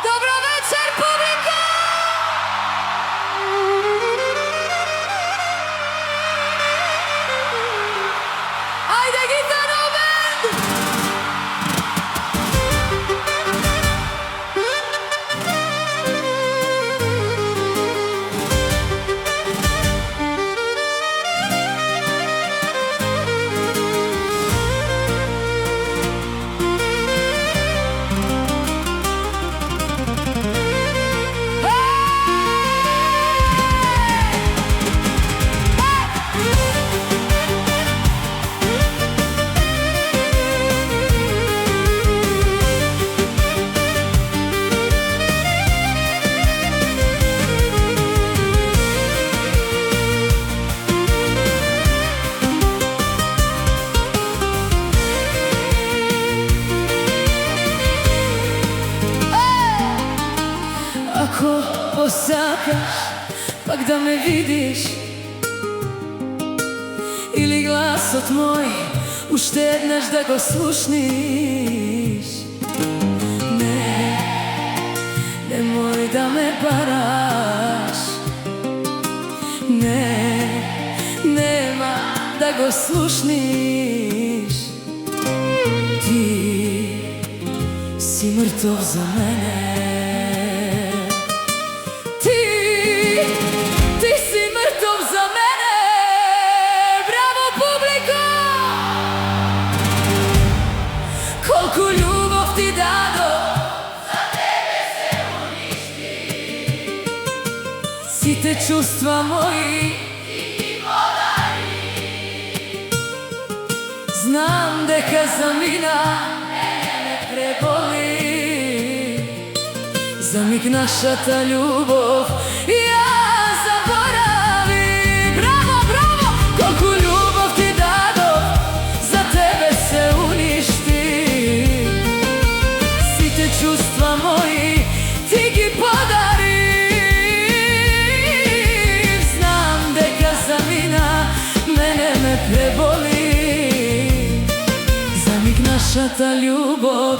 Dobro večer, publika! Ajde, Gitano band! Ако посакаш пак да ме видиш или гласот мој уште еднаш да го слушниш, немој да ме бараш, нема да го слушниш. Ти си мртов за мене. Ти си мртов за мене. Браво, публика! Колку љубов ти дадо, за тебе се уништи. Сите чувства мои ти ги подари. Знам дека замина, мене преболи. За миг нашата љубов ја заборави. Браво, браво! Колку љубов ти дадов, за тебе се уништи. Сите чувства мои ти ги подари. Знам дека замина, мене ме преболи. За миг нашата љубов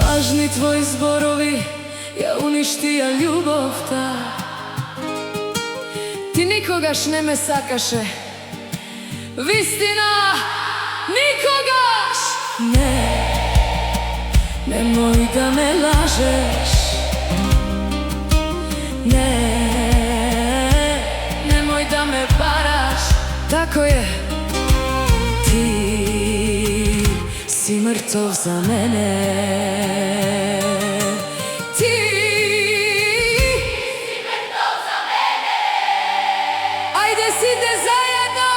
лажни твои зборови ја уништија љубовта. Ти никогаш не ме сакаше, вистина, никогаш. Немој да ме лажеш. Немој да ме бараш. Тако е. Ти си мртов за мене. Ти си мртов за мене. Ајде сите заедно,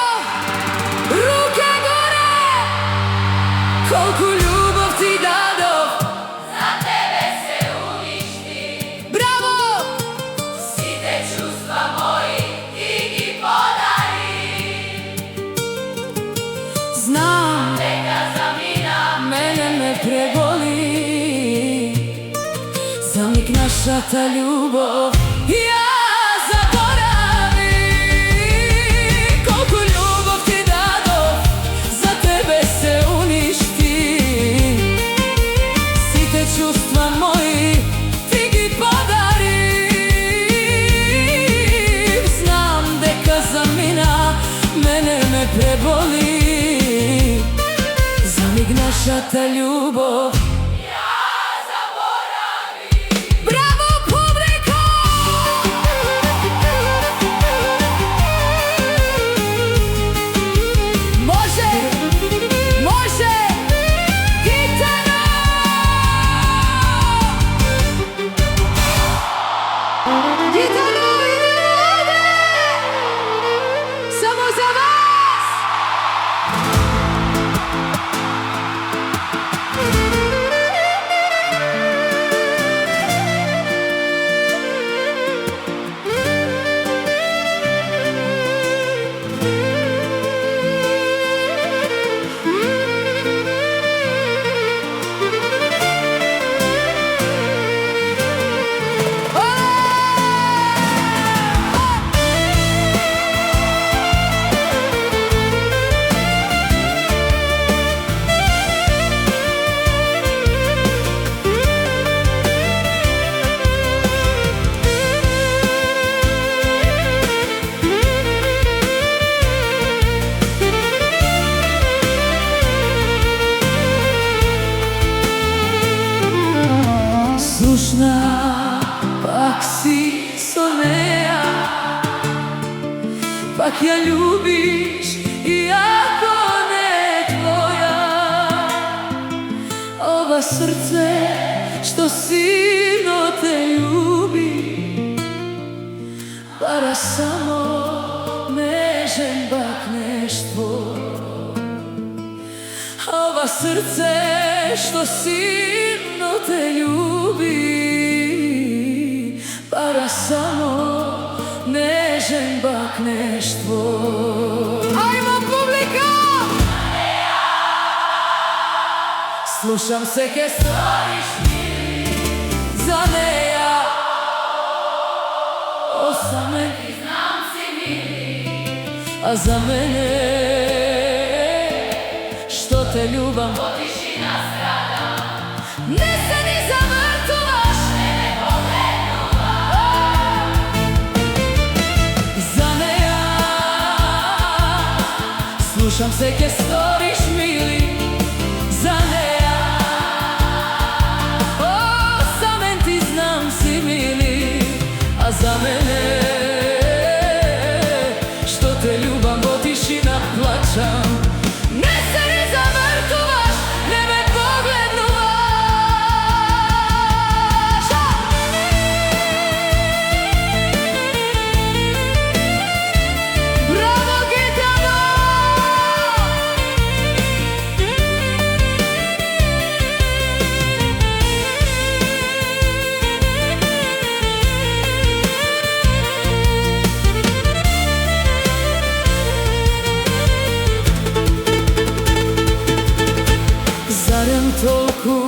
руке горе. Колку љубов ти дадов, за тебе се уништи. Браво! Сите чувства мои ти ги подари. Знам дека замина, мене ме преболи. За миг нашата љубов ја заборави. Колку љубов ти дадов, за тебе се уништи. Сите чувства мои ти ги подари. Знам дека замина, мене ме преболи. За миг нашата љубов ја заборави. Браво, публика! Може, може, Гитано! Гитано, идемо овде! Само за вас! tužna, pak si sonea, pak ja ljubiš iako ne tvoja. Ova srce što silno te ljubi, para samo nežen bakneš tvoj. Ova srce što silno te ljubi, para samo nežen bakneš tvoj. Ajmo publika! Slušam se ke stvoriš mi, za ne ja osame ti znam si mili, a za mene što te ljubam po tišina strada. Ne se ni zavrtuvaš, ne pogleduvaš. Za ne ja slušam se ke stvoriš mili, za ne ja osamen ti znam si mili, a za mene što te ljubam po tišina plačam. Ne se ni zavrtuvaš, ne me pogleduvaš. Bravo Gitano! Zarem toliko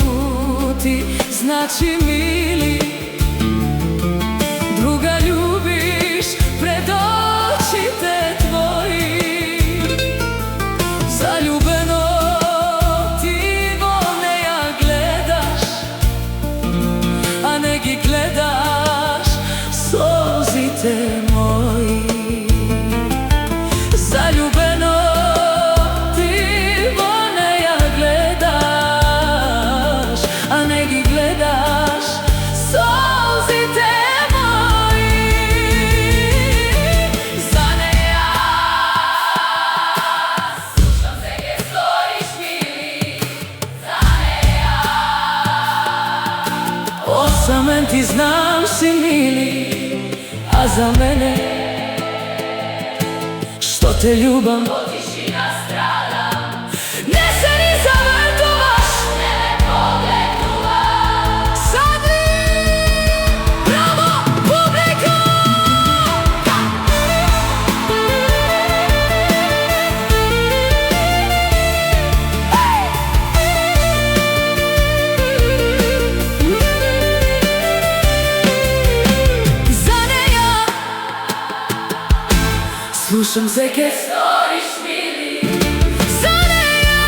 ti znači mili, druga ljubiš pred očite tvoji. Zaljubeno ti voneja gledaš, a negi gledaš solzite moji. Zaljubeno osamen ti znam si mili, a za mene što te ljubam po tišina strada. Ne se ni zavrtuvaš, ne me pogleduvaš. Sad vi, bravo publiko! Slušam se ke stvoriš mili, za ne ja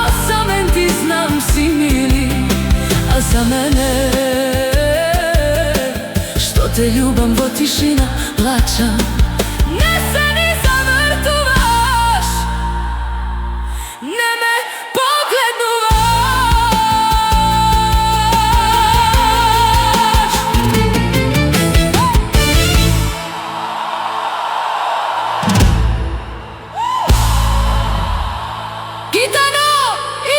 osamen ti znam si mili, a za mene što te ljubam po tišina plačam. Ne se ni zavrtuvaš, ne me pogleduvaš. Gitano,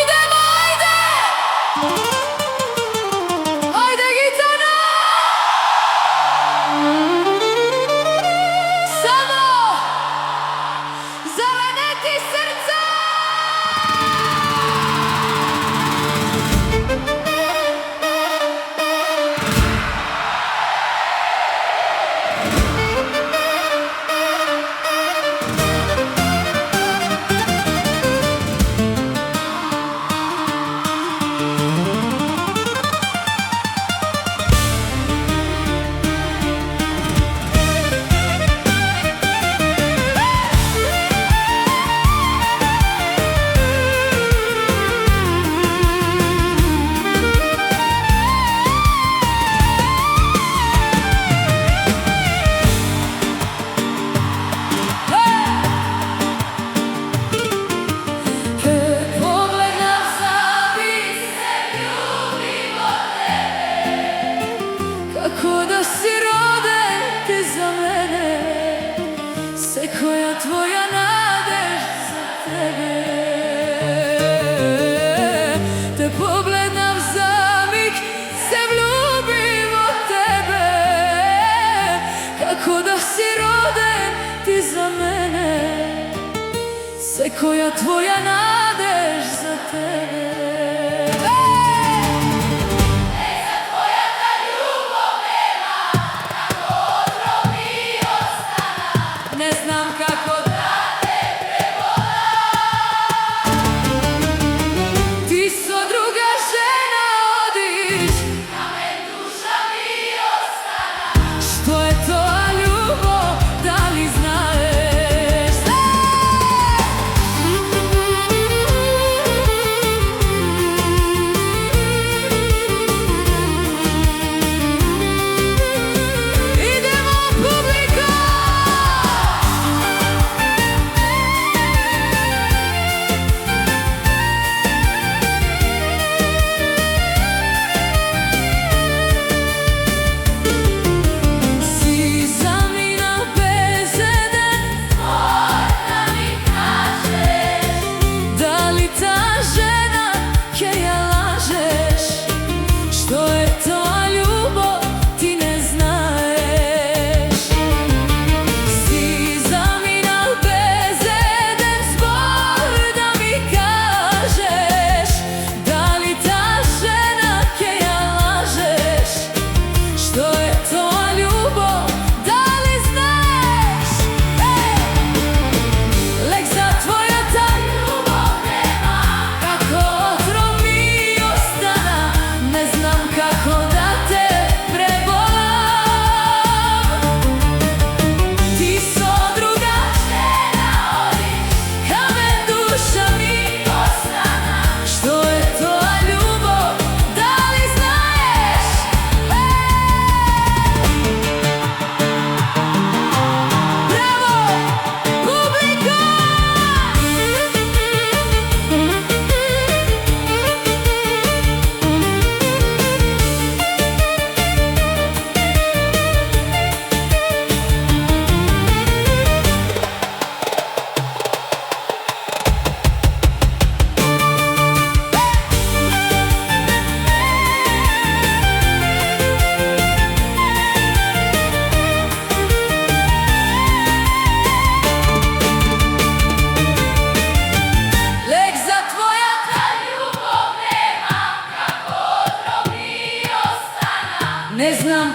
idemo, ajde! Ajde, Gitano! која твоја надеж за тебе. Не знам како да те преборам. Ти со друга жена одиш, а мен душа ми остана. Што е тоа љубов, дали знаеш? Идемо публика! Си заминал без еден збор да ми кажеш дали таа жена ќе ја лажеш. Што е тоа љубов, ти не знаеш. Си заминал без еден збор да ми кажеш дали таа жена ќе ја лажеш. Што е тоа љубов, дали знаеш? Лек за твојата љубов нема, како отров ми остана. Не знам како да те преборам. Ти со друга жена одиш, а мен душа ми остана. Што е тоа љубов, дали знаеш? Браво, публика! Лек за твојата љубов нема, како отров ми остана. Не знам